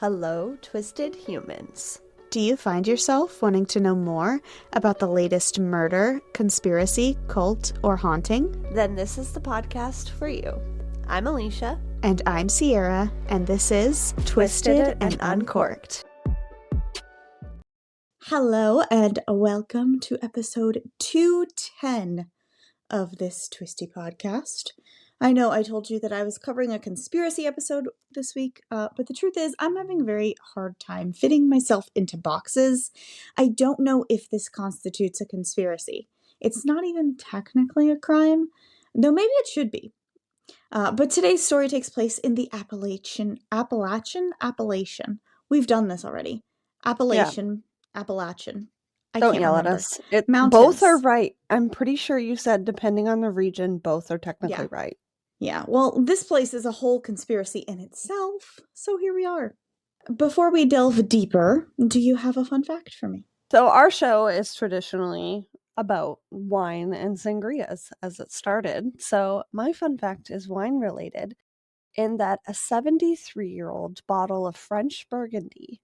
Hello, twisted humans. Do you find yourself wanting to know more about the latest murder, conspiracy, cult, or haunting? Then this is the podcast for you. I'm Alicia. And I'm Sierra, and this is Twisted and Uncorked. Hello, and welcome to episode 210 of this Twisty podcast. I know I told you that I was covering a conspiracy episode this week, but the truth is I'm having a very hard time fitting myself into boxes. I don't know if this constitutes a conspiracy. It's not even technically a crime, though maybe it should be. But today's story takes place in the Appalachian. We've done this already. Appalachian. Don't yell at us. Both are right. I'm pretty sure you said depending on the region, both are technically right. Yeah, well, this place is a whole conspiracy in itself, so here we are. Before we delve deeper, do you have a fun fact for me? So our show is traditionally about wine and sangrias as it started. So my fun fact is wine related in that a 73-year-old bottle of French Burgundy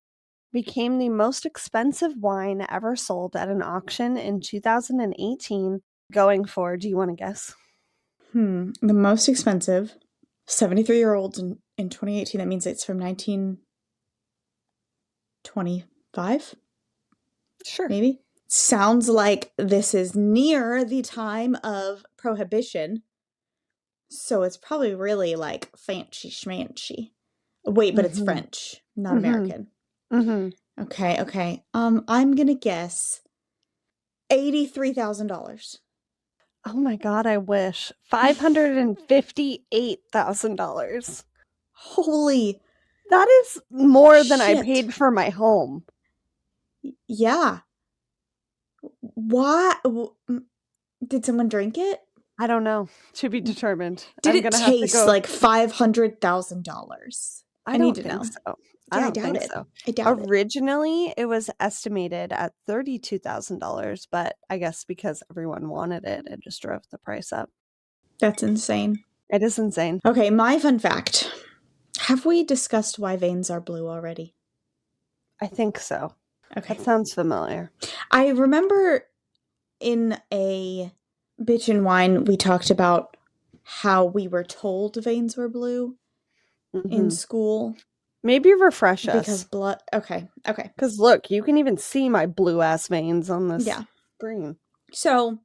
became the most expensive wine ever sold at an auction in 2018, going for, do you want to guess? The most expensive, 73-year-olds in 2018, that means it's from 1925? Sure. Maybe? Sounds like this is near the time of Prohibition, so it's probably really like fancy schmancy. Wait, but it's French, not American. Okay. I'm gonna guess $83,000. Oh my God, I wish. $558,000. Holy. That is more than I shit. paid for my home. Yeah. Why? Did someone drink it? I don't know. To be determined. Did it taste like $500,000? I need to know. So. Yeah, I doubt it. Originally, it was estimated at $32,000, but I guess because everyone wanted it, it just drove the price up. That's insane. It is insane. Okay, my fun fact. Have we discussed why veins are blue already? I think so. Okay. That sounds familiar. I remember in a Bitch and Wine, we talked about how we were told veins were blue in school. Maybe refresh us. Because blood... Okay. Because look, you can even see my blue-ass veins on this screen. So,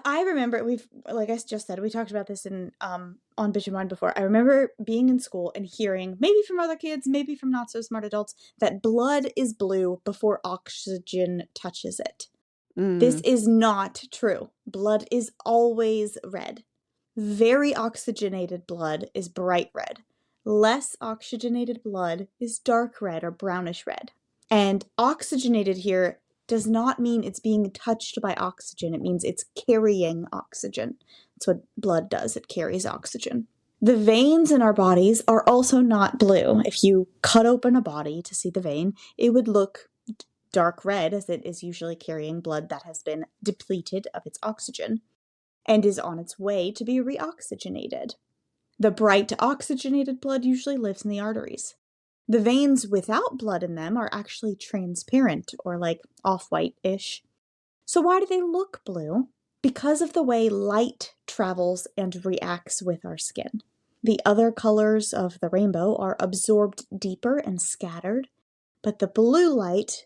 I remember, like I just said, we talked about this in on Bitch and Wine before. I remember being in school and hearing, maybe from other kids, maybe from not-so-smart adults, that blood is blue before oxygen touches it. This is not true. Blood is always red. Very oxygenated blood is bright red. Less oxygenated blood is dark red or brownish red. And oxygenated here does not mean it's being touched by oxygen. It means it's carrying oxygen. That's what blood does. It carries oxygen. The veins in our bodies are also not blue. If you cut open a body to see the vein, it would look dark red, as it is usually carrying blood that has been depleted of its oxygen and is on its way to be reoxygenated. The bright oxygenated blood usually lives in the arteries. The veins without blood in them are actually transparent or like off-white-ish. So why do they look blue? Because of the way light travels and reacts with our skin. The other colors of the rainbow are absorbed deeper and scattered, but the blue light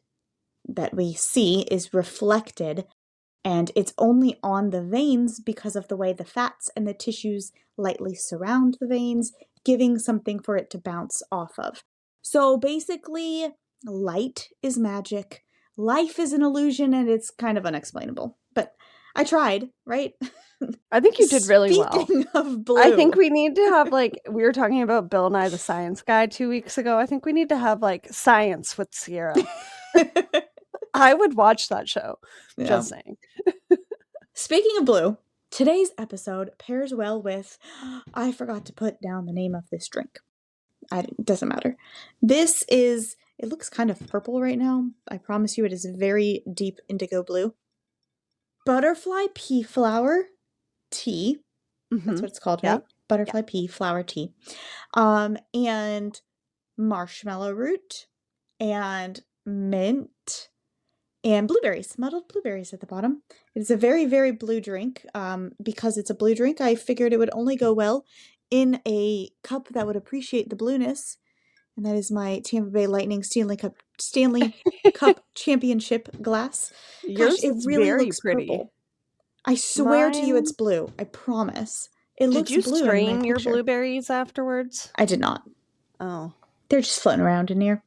that we see is reflected, and it's only on the veins because of the way the fats and the tissues lightly surround the veins, giving something for it to bounce off of. So basically, light is magic, life is an illusion, and it's kind of unexplainable. But I tried, right? I think you did really well. Speaking of blue. I think we need to have, like, we were talking about Bill Nye the Science Guy 2 weeks ago. I think we need to have, like, science with Sierra. I would watch that show. Yeah. Just saying. Speaking of blue, today's episode pairs well with... I forgot to put down the name of this drink. It doesn't matter. This is... It looks kind of purple right now. I promise you it is very deep indigo blue. Butterfly pea flower tea. That's what it's called, right? Butterfly pea flower tea. And marshmallow root, and mint, and blueberries, muddled blueberries at the bottom. It is a very, very blue drink. Because it's a blue drink, I figured it would only go well in a cup that would appreciate the blueness, and that is my Tampa Bay Lightning Stanley Cup Championship glass. Gosh, Yours it is really very looks pretty. purple. I swear to you it's Mine blue. I promise. It Did looks you blue in my strain your picture. blueberries afterwards? I did not. Oh. They're just floating around in here.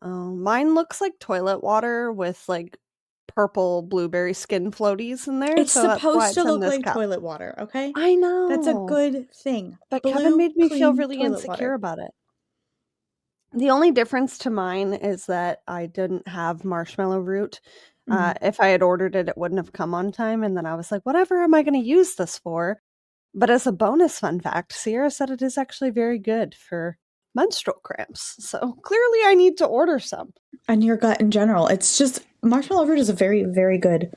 Oh, mine looks like toilet water with, like, purple blueberry skin floaties in there, It's so that's why supposed to it's in look this like cup. toilet water, okay? I That's a know, good thing. but Kevin Blue, made me feel clean really toilet insecure water. about it. The only difference to mine is that I didn't have marshmallow root. If I had ordered it, it wouldn't have come on time, and then I was like, "Whatever am I gonna use this for?" But as a bonus fun fact, Sierra said it is actually very good for menstrual cramps, so clearly I need to order some. And your gut in general. It's just marshmallow root is a very, very good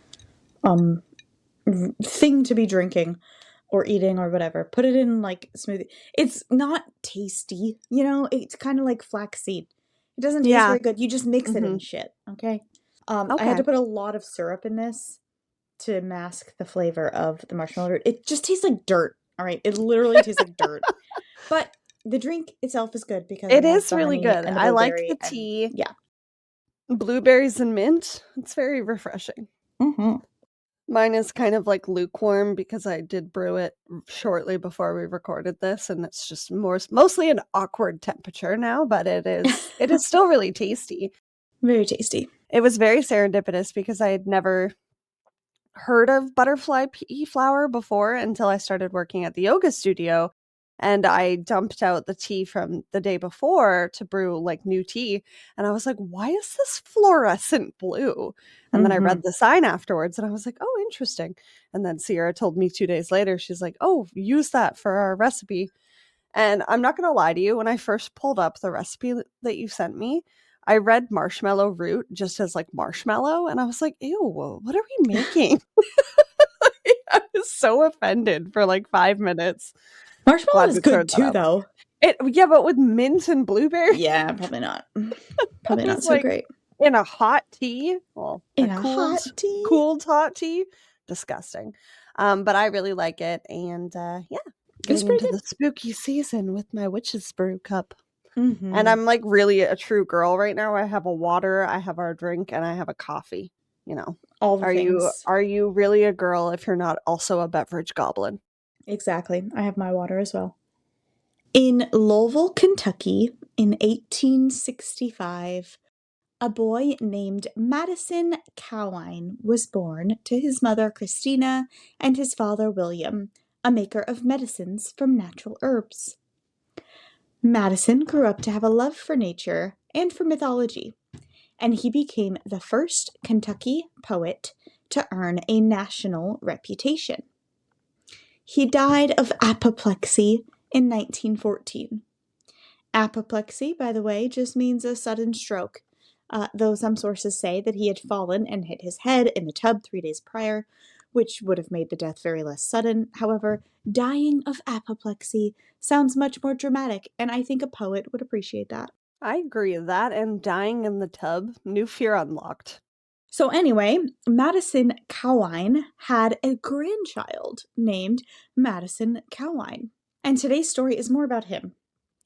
thing to be drinking or eating or whatever. Put it in like smoothie. It's not tasty, it's kind of like flaxseed. It doesn't taste Yeah. very good. You just mix it in Mhm. shit, okay? I had Okay. to put a lot of syrup in this to mask the flavor of the marshmallow root. It just tastes like dirt, all right? It literally tastes like dirt. But the drink itself is good because It it has is the really honey good. and the I like blueberry the and tea. yeah. Blueberries and mint. It's very refreshing. Mhm. Mine is kind of like lukewarm because I did brew it shortly before we recorded this, and it's just mostly an awkward temperature now, but it is still really tasty. Very tasty. It was very serendipitous because I had never heard of butterfly pea flower before until I started working at the yoga studio, and I dumped out the tea from the day before to brew like new tea, and I was like, "Why is this fluorescent blue?" And then I read Mhm. the sign afterwards and I was like, "Oh, interesting." And then Sierra told me 2 days later, she's like, "Oh, use that for our recipe." And I'm not going to lie to you, when I first pulled up the recipe that you sent me, I read marshmallow root just as like marshmallow, and I was like, "Ew, what are we making?" I was so offended for like 5 minutes. Marshmallow Glad is we good cleared that too up. though. Yeah, but with mint and blueberry, Yeah, probably not. I Probably not was so like, great. in a hot tea, well, a In a hot tea? cooled hot tea, disgusting. But I really like it, and yeah, It's getting pretty into good. the spooky season with my witch's brew cup. And Mhm. I'm like really a true girl right now. I have a water, I have our drink, and I have a coffee. You know, All the things. are you really a girl if you're not also a beverage goblin? Exactly. I have my water as well. In Louisville, Kentucky, in 1865, a boy named Madison Cowine was born to his mother Christina and his father William, a maker of medicines from natural herbs. Madison grew up to have a love for nature and for mythology, and he became the first Kentucky poet to earn a national reputation. He died of apoplexy in 1914. Apoplexy, by the way, just means a sudden stroke, though some sources say that he had fallen and hit his head in the tub 3 days prior, which would have made the death very less sudden. However, dying of apoplexy sounds much more dramatic, and I think a poet would appreciate that. I agree. That and dying in the tub, new fear unlocked. So, anyway, Madison Cowine had a grandchild named Madison Cowine. And today's story is more about him.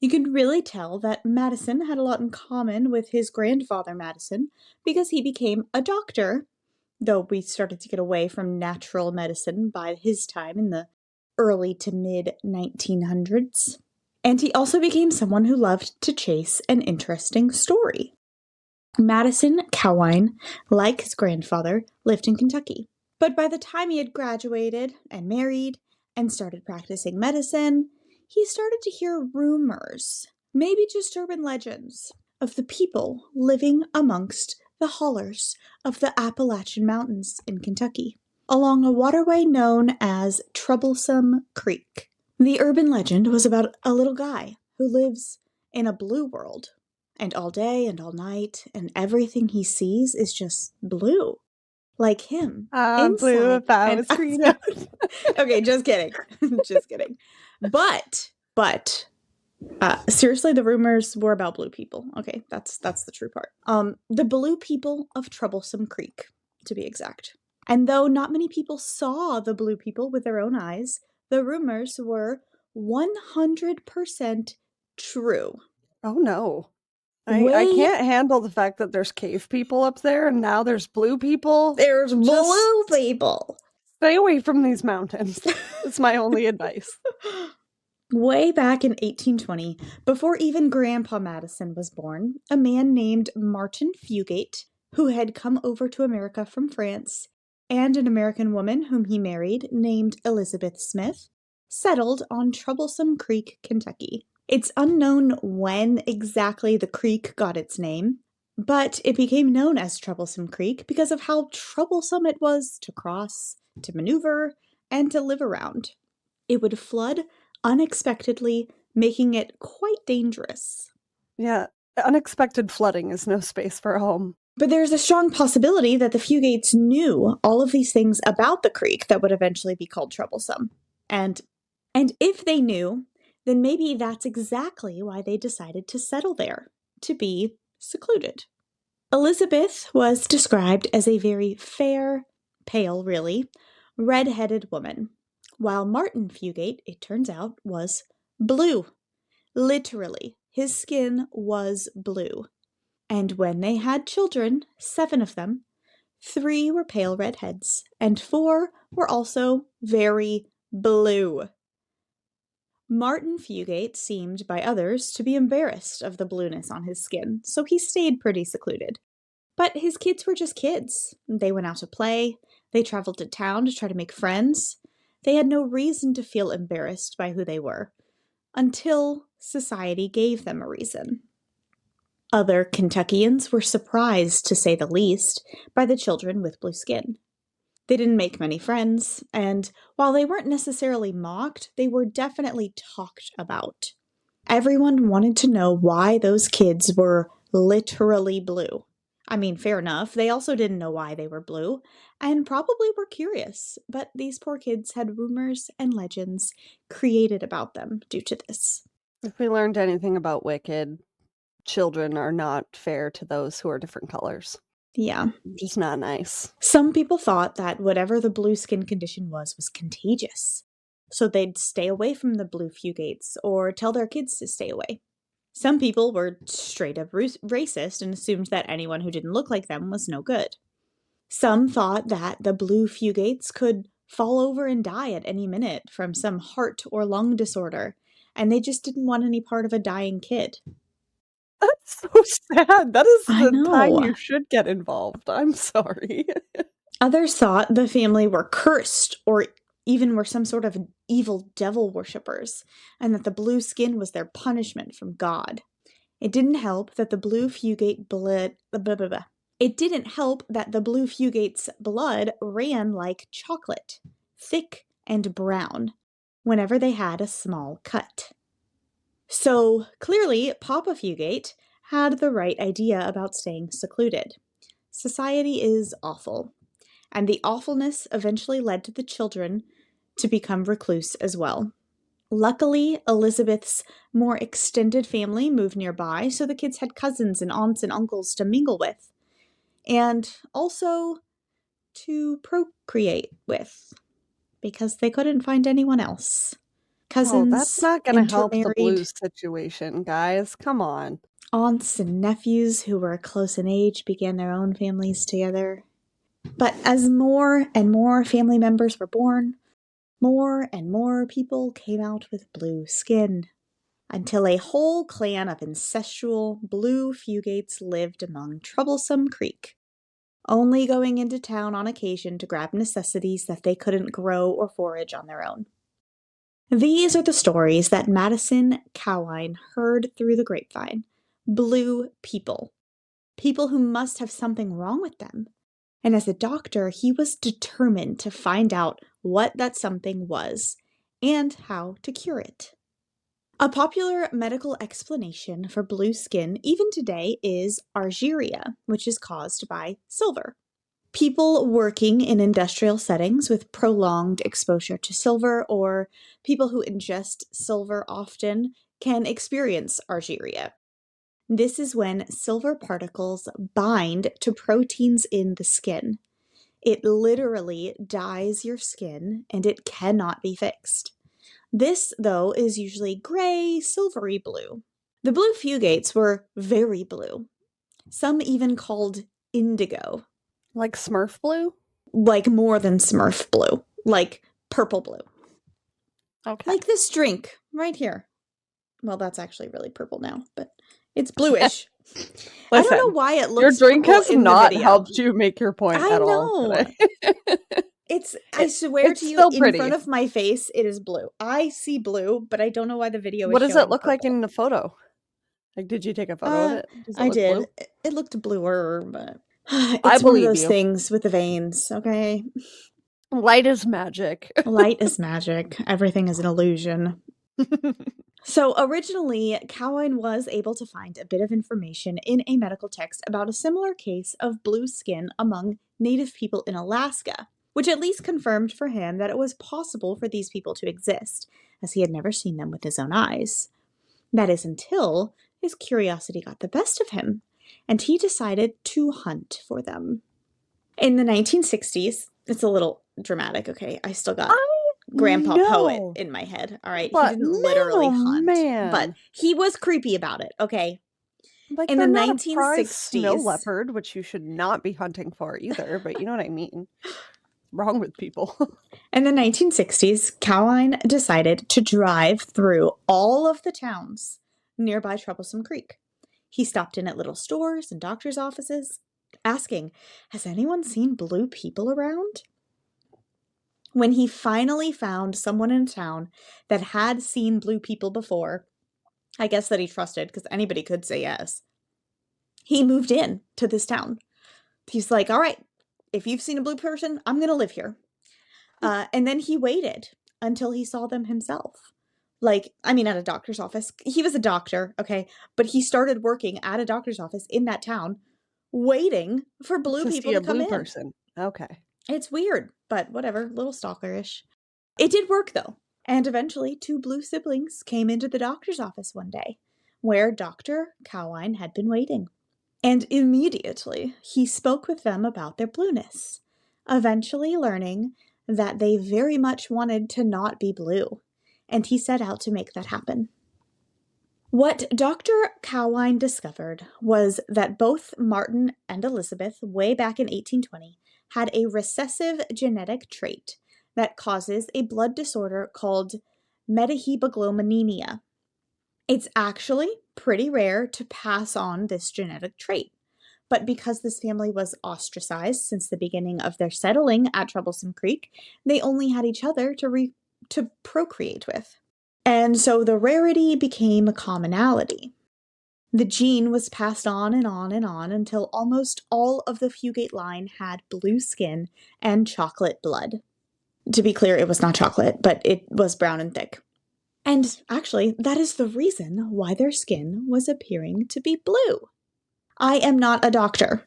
You can really tell that Madison had a lot in common with his grandfather Madison because he became a doctor, though we started to get away from natural medicine by his time in the early to mid 1900s. And he also became someone who loved to chase an interesting story. Madison Cowine, like his grandfather, lived in Kentucky. But by the time he had graduated and married and started practicing medicine, he started to hear rumors, maybe just urban legends, of the people living amongst the hollers of the Appalachian Mountains in Kentucky, along a waterway known as Troublesome Creek. The urban legend was about a little guy who lives in a blue world, and all day and all night, and everything he sees is just blue. Like him. I'm blue Inside if I and was green outside. out. Okay, just kidding. Just kidding. But Seriously, the rumors were about blue people. Okay, that's the true part. The blue people of Troublesome Creek, to be exact. And though not many people saw the blue people with their own eyes, the rumors were 100% true. Oh no. I Way can't handle the fact that there's cave people up there and now there's blue people. there's Just blue people. stay away from these mountains. It's my only advice. Way back in 1820, before even Grandpa Madison was born, a man named Martin Fugate, who had come over to America from France, and an American woman whom he married named Elizabeth Smith, settled on Troublesome Creek, Kentucky. It's unknown when exactly the creek got its name, but it became known as Troublesome Creek because of how troublesome it was to cross, to maneuver, and to live around. It would flood unexpectedly, making it quite dangerous. Yeah, unexpected flooding is no space for a home. But there's a strong possibility that the Fugates knew all of these things about the creek that would eventually be called troublesome. And if they knew, then maybe that's exactly why they decided to settle there, to be secluded. Elizabeth was described as a very fair, pale really, red-headed woman, while Martin Fugate, it turns out, was blue. Literally, his skin was blue. And when they had children, 7 of them, 3 were pale redheads, and 4 were also very blue. Martin Fugate seemed by others to be embarrassed of the blueness on his skin, so he stayed pretty secluded. But his kids were just kids. They went out to play, they traveled to town to try to make friends. They had no reason to feel embarrassed by who they were, until society gave them a reason. Other Kentuckians were surprised, to say the least, by the children with blue skin. They didn't make many friends, and while they weren't necessarily mocked, they were definitely talked about. Everyone wanted to know why those kids were literally blue. I mean, fair enough, they also didn't know why they were blue, and probably were curious, but these poor kids had rumors and legends created about them due to this. If we learned anything about Wicked, children are not fair to those who are different colors. Yeah. Just not nice. Some people thought that whatever the blue skin condition was contagious, so they'd stay away from the blue Fugates or tell their kids to stay away. Some people were straight up racist and assumed that anyone who didn't look like them was no good. Some thought that the blue Fugates could fall over and die at any minute from some heart or lung disorder, and they just didn't want any part of a dying kid. That's so sad. That is I the time know. you should get involved. I'm sorry. Others thought the family were cursed or even were some sort of evil devil worshippers, and that the blue skin was their punishment from God. It didn't help that the blue Fugate blood. It didn't help that the blue Fugate's blood ran like chocolate, thick and brown, whenever they had a small cut. So clearly, Papa Fugate had the right idea about staying secluded. Society is awful, and the awfulness eventually led to the children to become recluse as well. Luckily, Elizabeth's more extended family moved nearby, so the kids had cousins and aunts and uncles to mingle with, and also to procreate with, because they couldn't find anyone else. Oh, that's Cousins, not gonna help the intermarried, blues situation, guys. Come on. aunts and nephews who were close in age began their own families together. But as more and more family members were born, more and more people came out with blue skin, until a whole clan of ancestral blue Fugates lived among Troublesome Creek, only going into town on occasion to grab necessities that they couldn't grow or forage on their own. These are the stories that Madison Cowline heard through the grapevine. Blue people. People who must have something wrong with them. And as a doctor, he was determined to find out what that something was and how to cure it. A popular medical explanation for blue skin, even today, is argyria, which is caused by silver. People working in industrial settings with prolonged exposure to silver, or people who ingest silver often, can experience argyria. This is when silver particles bind to proteins in the skin. It literally dyes your skin, and it cannot be fixed. This, though, is usually gray, silvery blue. The blue fugates were very blue, some even called indigo. Like Smurf blue? Like more than Smurf blue, like purple blue. Okay. Like this drink right here. Well, that's actually really purple now, but it's bluish. I don't know Listen, why it your looks drink purple has in the not video. helped you make your point I at all know. today. I swear It's to you, still in front pretty. of my face, it is blue. I see blue, but I don't know why the video What is does it showing look like purple. in the photo? Like, did you take a photo of it? Does it I look did. blue? It looked bluer, but I it's one of believe those you. things with the veins, okay? Light is magic. Light is magic. Everything is an illusion. So originally, Cowan was able to find a bit of information in a medical text about a similar case of blue skin among Native people in Alaska, which at least confirmed for him that it was possible for these people to exist, as he had never seen them with his own eyes. That is until his curiosity got the best of him, and he decided to hunt for them. In the 1960s, it's a little dramatic, okay? I still got Grandpa Poet No, in my head. All right. He but didn't man, literally oh hunt, but man. he was creepy about it. Okay. Like, In the they're not a prize snow 1960s, leopard, which you should not be hunting for either, but you know what I mean. Wrong with people. in the 1960s, Cowine decided to drive through all of the towns nearby Troublesome Creek. He stopped in at little stores and doctor's offices, asking, "Has anyone seen blue people around?" When he finally found someone in town that had seen blue people before, I guess that he trusted because anybody could say yes, he moved in to this town. He's like, all right, if you've seen a blue person, I'm going to live here. And then he waited until he saw them himself. Like, I mean, at a doctor's office. He was a doctor, okay? But he started working at a doctor's office in that town, waiting for blue To people see to a come blue in. person. Okay. It's weird, but whatever, a little stalkerish. It did work, though. And eventually, two blue siblings came into the doctor's office one day, where Dr. Cowine had been waiting. And immediately, he spoke with them about their blueness, eventually learning that they very much wanted to not be blue, and he set out to make that happen. What Dr. Cowine discovered was that both Martin and Elizabeth, way back in 1820, had a recessive genetic trait that causes a blood disorder called methemoglobinemia. It's actually pretty rare to pass on this genetic trait. But because this family was ostracized since the beginning of their settling at Troublesome Creek, they only had each other to procreate with. And so the rarity became a commonality. The gene was passed on and on and on until almost all of the Fugate line had blue skin and chocolate blood. To be clear, it was not chocolate, but it was brown and thick. And actually, that is the reason why their skin was appearing to be blue. I am not a doctor,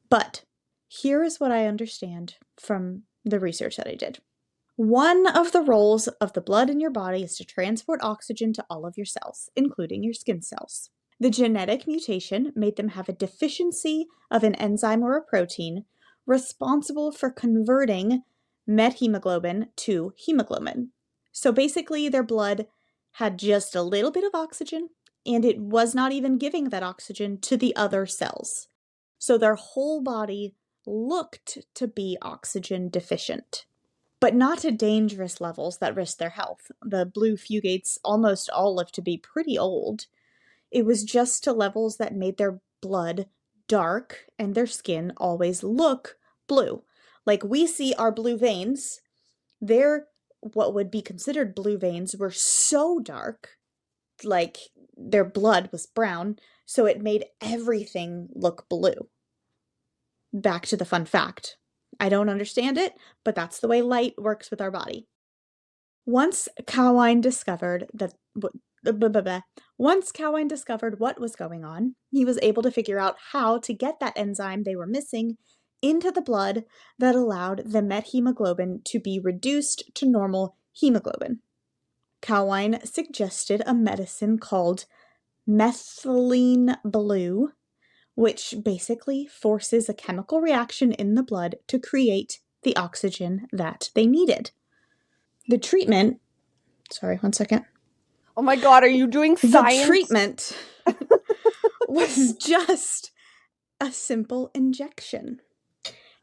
but here is what I understand from the research that I did. One of the roles of the blood in your body is to transport oxygen to all of your cells, including your skin cells. The genetic mutation made them have a deficiency of an enzyme or a protein responsible for converting methemoglobin to hemoglobin. So basically, their blood had just a little bit of oxygen, and it was not even giving that oxygen to the other cells. So their whole body looked to be oxygen deficient, but not to dangerous levels that risked their health. The blue fugates almost all lived to be pretty old. It was just to levels that made their blood dark and their skin always look blue. Like we see our blue veins, their what would be considered blue veins were so dark, like their blood was brown, so it made everything look blue. Back to the fun fact. I don't understand it, but that's the way light works with our body. Once Cowine discovered what was going on, he was able to figure out how to get that enzyme they were missing into the blood that allowed the methemoglobin to be reduced to normal hemoglobin. Cowine suggested a medicine called methylene blue, which basically forces a chemical reaction in the blood to create the oxygen that they needed. The treatment, sorry, one second. Oh my God, are you doing The science? treatment was just a simple injection.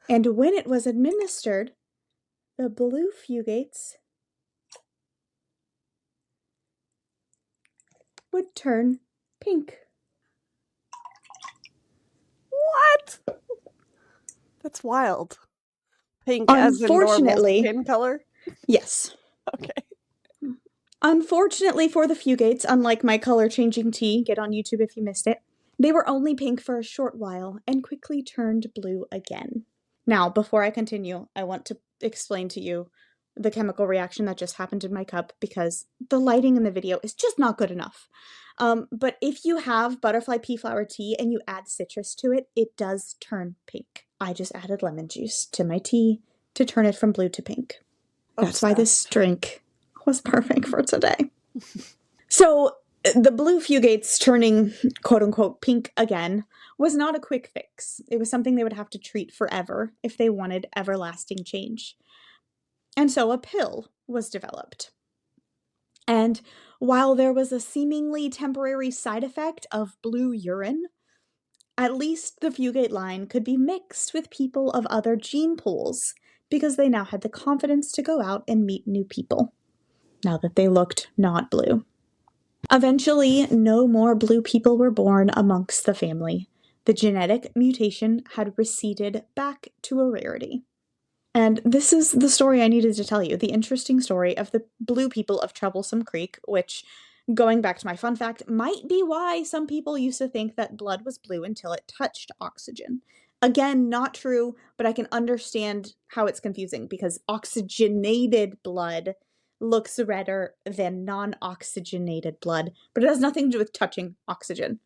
And when it was administered, the blue fugates would turn pink. What? That's wild. Pink as in normal Unfortunately, skin color? yes. Okay. Unfortunately for the Fugates, unlike my color-changing tea, get on YouTube if you missed it, they were only pink for a short while and quickly turned blue again. Now, before I continue, I want to explain to you the chemical reaction that just happened in my cup because the lighting in the video is just not good enough. But if you have butterfly pea flower tea and you add citrus to it, it does turn pink. I just added lemon juice to my tea to turn it from blue to pink. That's why this drink was perfect for today. So the blue Fugates turning quote-unquote pink again was not a quick fix. It was something they would have to treat forever if they wanted everlasting change. And so a pill was developed. And while there was a seemingly temporary side effect of blue urine, at least the Fugate line could be mixed with people of other gene pools because they now had the confidence to go out and meet new people, now that they looked not blue. Eventually, no more blue people were born amongst the family. The genetic mutation had receded back to a rarity. And this is the story I needed to tell you, the interesting story of the blue people of Troublesome Creek, which, going back to my fun fact, might be why some people used to think that blood was blue until it touched oxygen. Again, not true, but I can understand how it's confusing because oxygenated blood looks redder than non-oxygenated blood, but it has nothing to do with touching oxygen.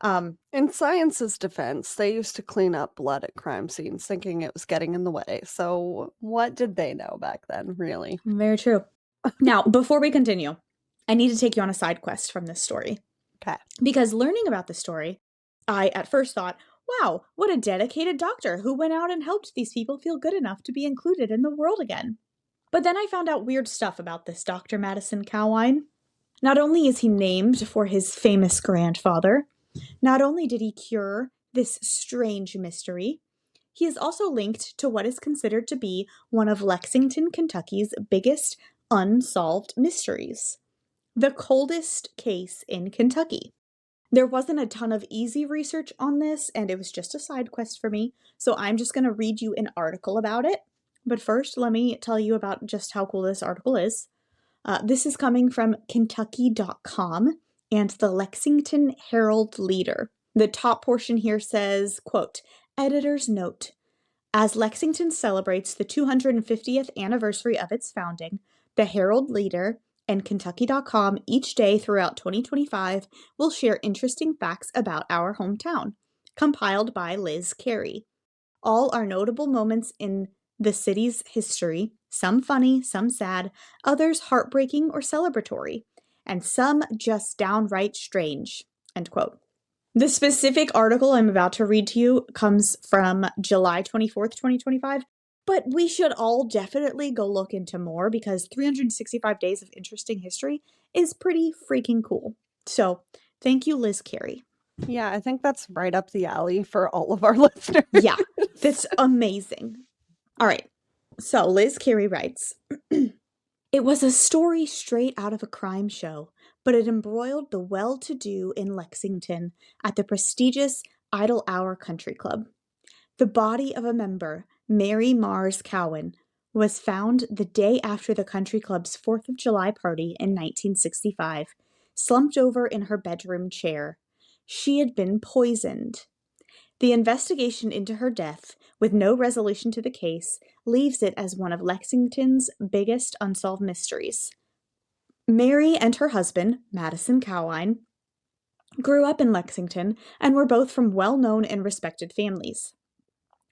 In science's defense, they used to clean up blood at crime scenes thinking it was getting in the way. So what did they know back then, really? Very true. Now, before we continue, I need to take you on a side quest from this story. Okay. Because learning about the story, I at first thought, wow, what a dedicated doctor who went out and helped these people feel good enough to be included in the world again. But then I found out weird stuff about this Dr. Madison Cowine. Not only is he named for his famous grandfather, not only did he cure this strange mystery, he is also linked to what is considered to be one of Lexington, Kentucky's biggest unsolved mysteries, the coldest case in Kentucky. There wasn't a ton of easy research on this, and it was just a side quest for me, so I'm just going to read you an article about it. But first, let me tell you about just how cool this article is. This is coming from Kentucky.com and the Lexington Herald Leader. The top portion here says, quote, "Editor's note. As Lexington celebrates the 250th anniversary of its founding, the Herald Leader and Kentucky.com each day throughout 2025 will share interesting facts about our hometown, compiled by Liz Carey. All are notable moments in the city's history, some funny, some sad, others heartbreaking or celebratory, and some just downright strange." End quote. The specific article I'm about to read to you comes from July 24th, 2025, but we should all definitely go look into more because 365 days of interesting history is pretty freaking cool. So, thank you, Liz Carey. Yeah, I think that's right up the alley for all of our listeners. Yeah, that's amazing. All right, so Liz Carey writes, "It was a story straight out of a crime show, but it embroiled the well-to-do in Lexington at the prestigious Idle Hour Country Club. The body of a member, Mary Mars Cowan, was found the day after the country club's 4th of July party in 1965, slumped over in her bedroom chair. She had been poisoned. The investigation into her death, with no resolution to the case, leaves it as one of Lexington's biggest unsolved mysteries. Mary and her husband, Madison Cowine, grew up in Lexington and were both from well-known and respected families.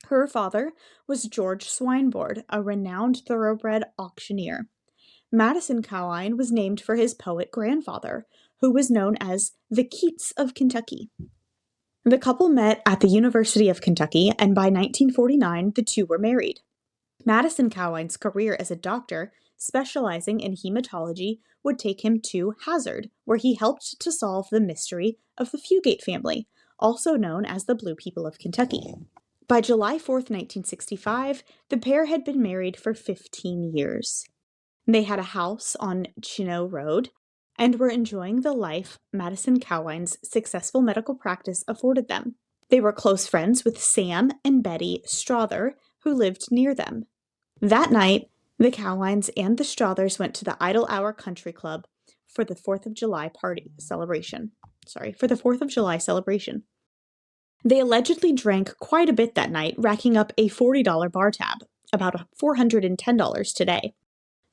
Her father was George Swineboard, a renowned thoroughbred auctioneer. Madison Cowine was named for his poet grandfather, who was known as the Keats of Kentucky. The couple met at the University of Kentucky, and by 1949, the two were married. Madison Cowine's career as a doctor, specializing in hematology, would take him to Hazard, where he helped to solve the mystery of the Fugate family, also known as the Blue People of Kentucky. By July 4th, 1965, the pair had been married for 15 years. They had a house on Chino Road and were enjoying the life Madison Cowine's successful medical practice afforded them. They were close friends with Sam and Betty Strother, who lived near them. That night, the Cowines and the Strothers went to the Idle Hour Country Club for the 4th of July celebration. They allegedly drank quite a bit that night, racking up a $40 bar tab, about $410 today.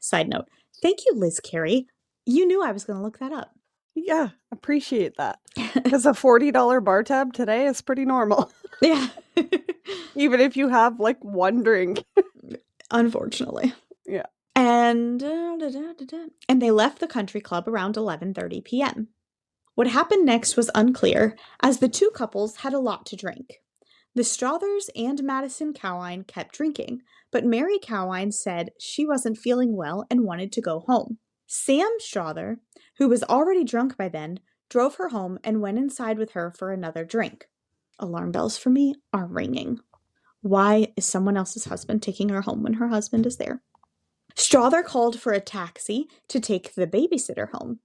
Side note, thank you, Liz Carey. You knew I was going to look that up. Yeah, appreciate that. Because a $40 bar tab today is pretty normal. Yeah. Even if you have like one drink. Unfortunately. Yeah. And they left the country club around 11:30 p.m. What happened next was unclear, as the two couples had a lot to drink. The Strothers and Madison Cowine kept drinking, but Mary Cowine said she wasn't feeling well and wanted to go home. Sam Strother, who was already drunk by then, drove her home and went inside with her for another drink. Alarm bells for me are ringing. Why is someone else's husband taking her home when her husband is there? Strother called for a taxi to take the babysitter home.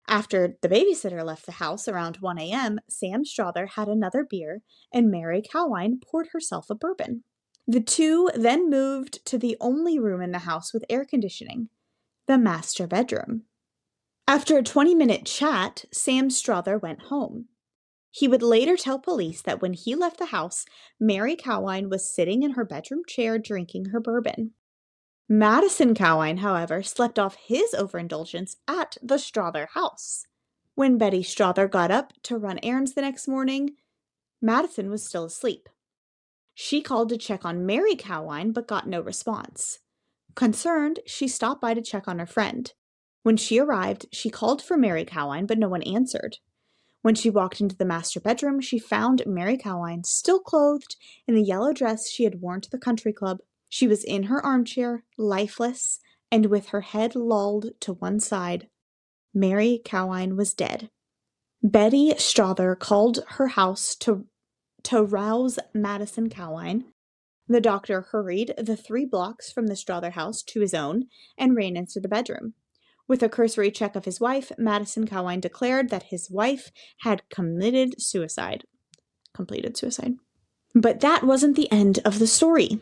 After the babysitter left the house around 1 a.m., Sam Strother had another beer, and Mary Cowine poured herself a bourbon. The two then moved to the only room in the house with air conditioning, the master bedroom. After a 20-minute chat, Sam Strother went home. He would later tell police that when he left the house, Mary Cowine was sitting in her bedroom chair drinking her bourbon. Madison Cowine, however, slept off his overindulgence at the Strother house. When Betty Strother got up to run errands the next morning, Madison was still asleep. She called to check on Mary Cowine but got no response. Concerned, she stopped by to check on her friend. When she arrived, she called for Mary Cowine, but no one answered. When she walked into the master bedroom, she found Mary Cowine still clothed in the yellow dress she had worn to the country club. She was in her armchair, lifeless, and with her head lolled to one side. Mary Cowine was dead. Betty Strother called her house to rouse Madison Cowine. The doctor hurried the 3 blocks from the Strother house to his own and ran into the bedroom. With a cursory check of his wife, Madison Cowine declared that his wife had completed suicide. But that wasn't the end of the story.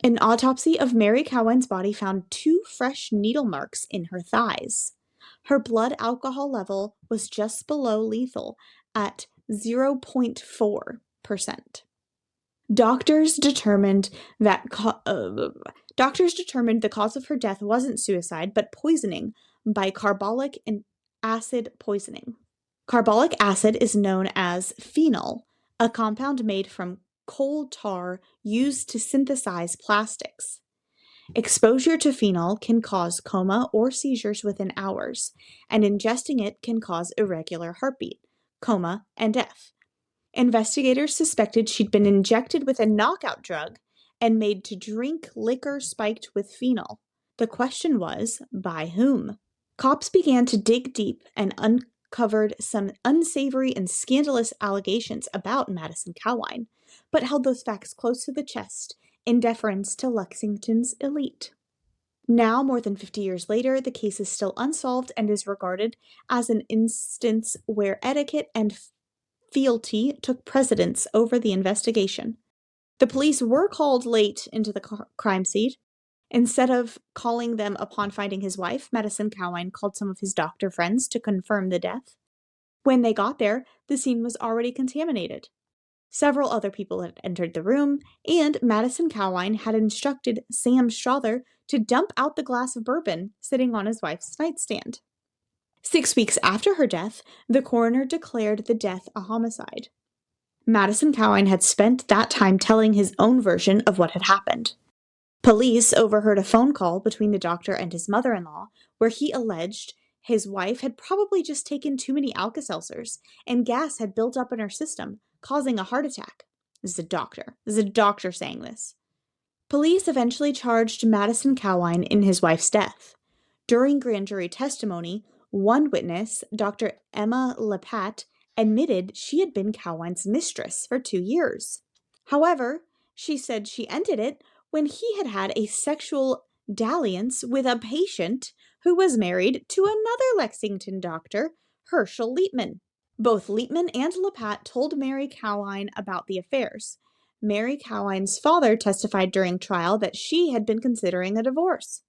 An autopsy of Mary Cowine's body found 2 fresh needle marks in her thighs. Her blood alcohol level was just below lethal at 0.4%. Doctors determined the cause of her death wasn't suicide, but poisoning by carbolic acid poisoning. Carbolic acid is known as phenol, a compound made from coal tar used to synthesize plastics. Exposure to phenol can cause coma or seizures within hours, and ingesting it can cause irregular heartbeat, coma, and death. Investigators suspected she'd been injected with a knockout drug and made to drink liquor spiked with phenol. The question was, by whom? Cops began to dig deep and uncovered some unsavory and scandalous allegations about Madison Cowine, but held those facts close to the chest in deference to Lexington's elite. Now, more than 50 years later, the case is still unsolved and is regarded as an instance where etiquette and fealty took precedence over the investigation. The police were called late into the crime scene. Instead of calling them upon finding his wife, Madison Cowine called some of his doctor friends to confirm the death. When they got there, the scene was already contaminated. Several other people had entered the room, and Madison Cowine had instructed Sam Strother to dump out the glass of bourbon sitting on his wife's nightstand. 6 weeks after her death, the coroner declared the death a homicide. Madison Cowine had spent that time telling his own version of what had happened. Police overheard a phone call between the doctor and his mother-in-law where he alleged his wife had probably just taken too many Alka-Seltzers and gas had built up in her system, causing a heart attack. This is a doctor. This is a doctor saying this. Police eventually charged Madison Cowine in his wife's death. During grand jury testimony, one witness, Dr. Emma Lepat, admitted she had been Cowine's mistress for 2 years. However, she said she ended it when he had had a sexual dalliance with a patient who was married to another Lexington doctor, Herschel Liepman. Both Liepman and Lepat told Mary Cowine about the affairs. Mary Cowine's father testified during trial that she had been considering a divorce.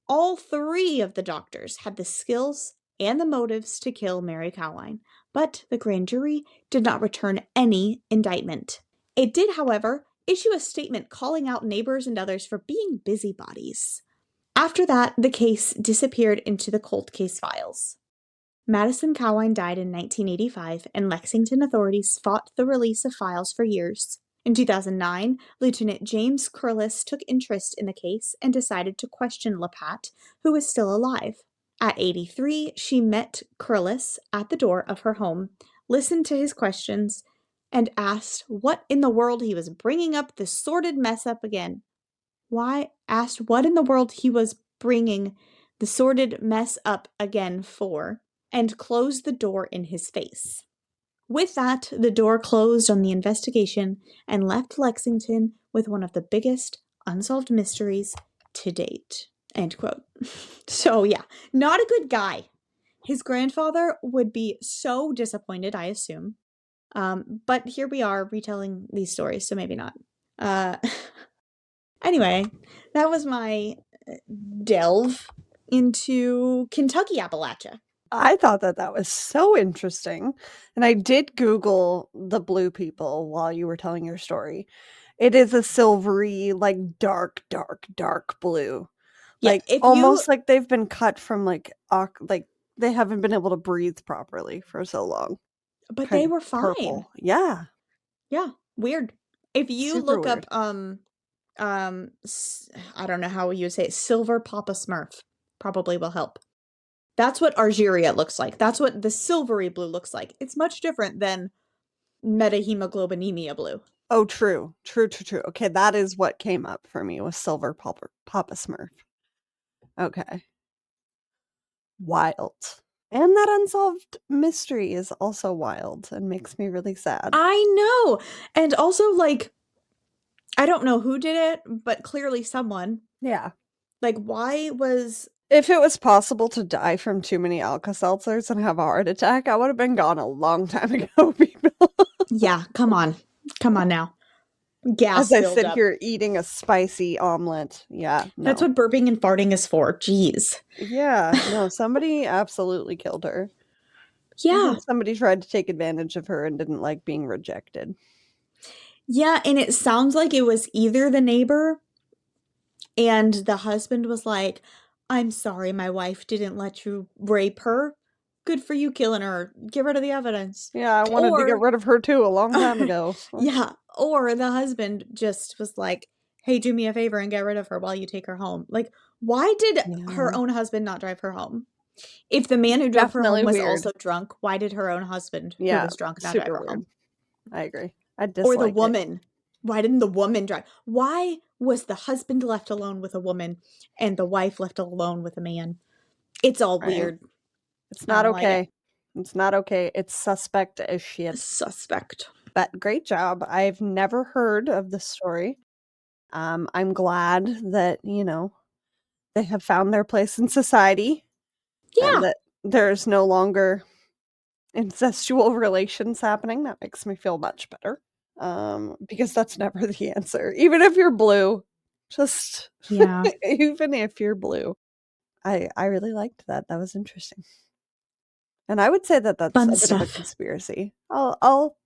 All 3 of the doctors had the skills and the motives to kill Mary Cowine, but the grand jury did not return any indictment. It did, however, issue a statement calling out neighbors and others for being busybodies. After that, the case disappeared into the cold case files. Madison Cowine died in 1985, and Lexington authorities fought the release of files for years. In 2009, Lieutenant James Curlis took interest in the case and decided to question Lepat, who was still alive. At 83, she met Curlis at the door of her home, listened to his questions, and asked what in the world he was bringing up the sordid mess up again. Asked what in the world he was bringing the sordid mess up again for, and closed the door in his face. With that, the door closed on the investigation and left Lexington with one of the biggest unsolved mysteries to date. End quote. So yeah, not a good guy. His grandfather would be so disappointed, I assume. But here we are retelling these stories, so maybe not. Anyway, that was my delve into Kentucky Appalachia. I thought that that was so interesting, and I did Google the blue people while you were telling your story. It is a silvery, like, dark, dark, dark blue. Yeah, Like, if you, almost like they've been cut from, like, they haven't been able to breathe properly for so long. but Kind they of were fine. purple. Yeah, Yeah, weird. If you super look up, weird. I don't know how you would say it, silver Papa Smurf probably will help. That's what Argyria looks like. That's what the silvery blue looks like. It's much different than metahemoglobinemia blue. Oh, true. True, true, true. Okay, that is what came up for me was silver Papa Smurf. Okay. Wild. And that unsolved mystery is also wild and makes me really sad. I know. And also, like, I don't know who did it, but clearly someone. Yeah. Like, why was. If it was possible to die from too many Alka-Seltzers and have a heart attack, I would have been gone a long time ago, people. Yeah, come on. Come on now. As Gas I sit buildup. here eating a spicy omelet. Yeah, That's no. what burping and farting is for. Jeez. Yeah, no, somebody absolutely killed her. I Yeah. think somebody tried to take advantage of her and didn't like being rejected. Yeah, and it sounds like it was either the neighbor and the husband was like, I'm sorry, my wife didn't let you rape her. Good for you killing her. Get rid of the evidence. Yeah, I wanted to get Or, rid of her too a long time ago. yeah, or the husband just was like, hey, do me a favor and get rid of her while you take her home. Like, why did her Yeah, own husband not drive her home? If the man who drove her home definitely was weird. also drunk, why did her own husband, who Yeah, was drunk, not drive super her weird. home? I agree. I Or the dislike it. woman. Why didn't the woman drive? Why was the husband left alone with a woman and the wife left alone with a man? It's all Right? weird. It's I not don't like it. okay. It's not okay. It's suspect as shit. Suspect. But great job. I've never heard of this story. I'm glad that, they have found their place in society and Yeah. that there's no longer incestual relations happening. That makes me feel much better. Because that's never the answer. Even if you're blue, just Yeah. even if you're blue. I really liked that. That was interesting. And I would say that that's Fun a bit of a stuff. conspiracy. I'll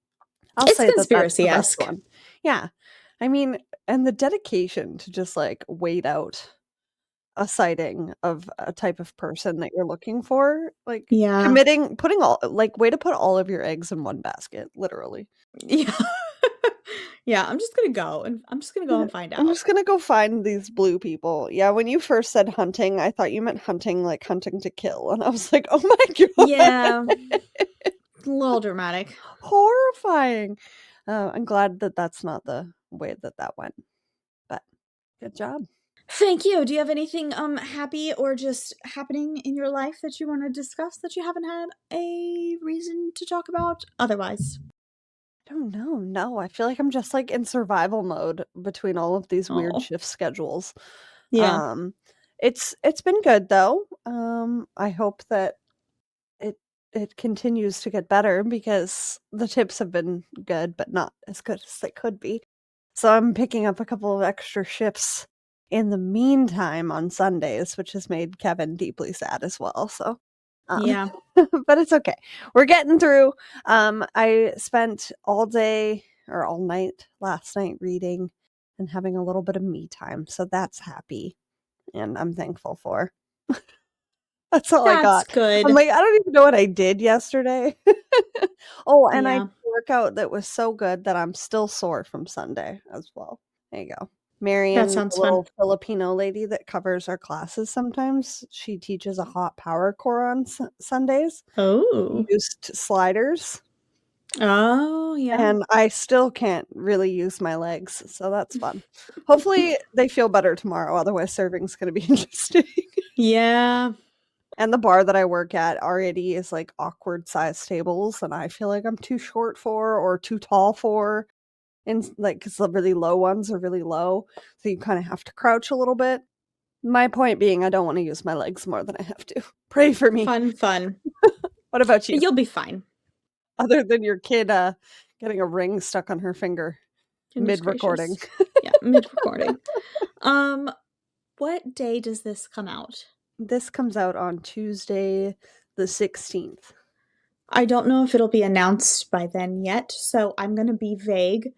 It's say that that's the best conspiracy-esque. one. Yeah. I mean, and the dedication to just, like, wait out a sighting of a type of person that you're looking for, like, Yeah. putting all like, way to put all of your eggs in one basket, literally. Yeah. Yeah, I'm just gonna go and find I'm out. just gonna go find these blue people. Yeah, when you first said hunting, I thought you meant hunting, like hunting to kill, and I was like, "Oh my god, Yeah, a little dramatic. horrifying." I'm glad that that's not the way that that went, but good job. Thank you. Do you have anything, happy or just happening in your life that you wanna discuss that you haven't had a reason to talk about otherwise? I don't know, no, I feel like I'm just, like, in survival mode between all of these weird Oh, shift schedules. yeah. Um, it's been good though. I hope that it it continues to get better because the tips have been good, but not as good as they could be. So I'm picking up a couple of extra shifts in the meantime on Sundays, which has made Kevin deeply sad as well. So, Yeah. but it's okay. We're getting through. I spent all day or all night last night reading and having a little bit of me time. So that's happy and I'm thankful for. That's all I That's got. I'm good. like, I don't even know what I did yesterday. Oh, and I did Yeah. a workout that was so good that I'm still sore from Sunday as well. There you go. That Marion, sounds the fun. little Filipino lady that covers our classes sometimes, she teaches a hot power core on Sundays. We Oh. used sliders, Oh, yeah. and I still can't really use my legs, so that's fun. Hopefully, they feel better tomorrow, otherwise serving's gonna be interesting. Yeah. And the bar that I work at already is, like, awkward sized tables, and I feel like I'm too short for or too tall for, and, like, because the really low ones are really low, so you kinda have to crouch a little bit. My point being, I don't wanna use my legs more than I have to. Pray for me. Fun, fun. What about you? You'll be fine. Other than your kid, getting a ring stuck on her finger Goodness mid-recording. gracious. Yeah, mid-recording. Um, what day does this come out? This comes out on Tuesday the 16th. I don't know if it'll be announced by then yet, so I'm gonna be vague,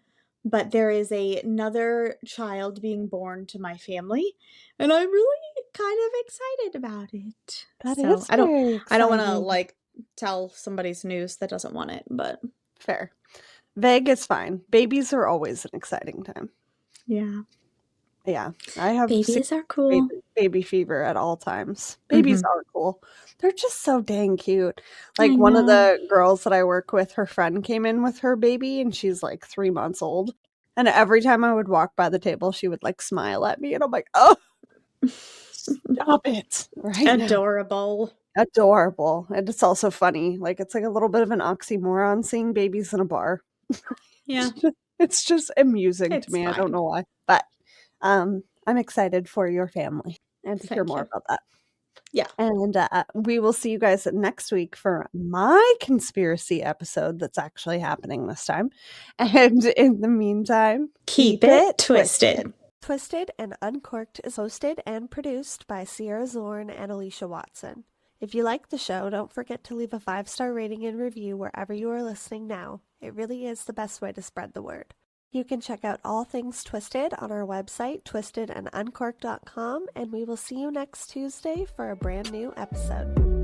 but there is another child being born to my family, and I'm really kind of excited about it. That So, is I don't very I don't wanna, exciting. like, tell somebody's news that doesn't want it, but Fair. Vague is fine. Babies are always an exciting time. yeah. Yeah, I have Babies are baby cool. baby fever at all times. Babies Mhm. are cool. They're just so dang cute. Like, I one of know. the girls that I work with, her friend came in with her baby, and she's, like, 3 months old, and every time I would walk by the table, she would, like, smile at me, and I'm like, "Oh, stop it right now." Adorable. Adorable, and it's also funny, like, it's like a little bit of an oxymoron seeing babies in a bar. Yeah, It's just amusing to it's me, I don't fine. know why, but, I'm excited for your family and to hear Thank more you. about that. Yeah. And, we will see you guys next week for my conspiracy episode that's actually happening this time. And in the meantime, Keep keep it it twisted. twisted. Twisted and Uncorked is hosted and produced by Sierra Zorn and Alicia Watson. If you like the show, don't forget to leave a 5-star rating and review wherever you are listening now. It really is the best way to spread the word. You can check out all things Twisted on our website, twistedanduncorked.com, and we will see you next Tuesday for a brand new episode.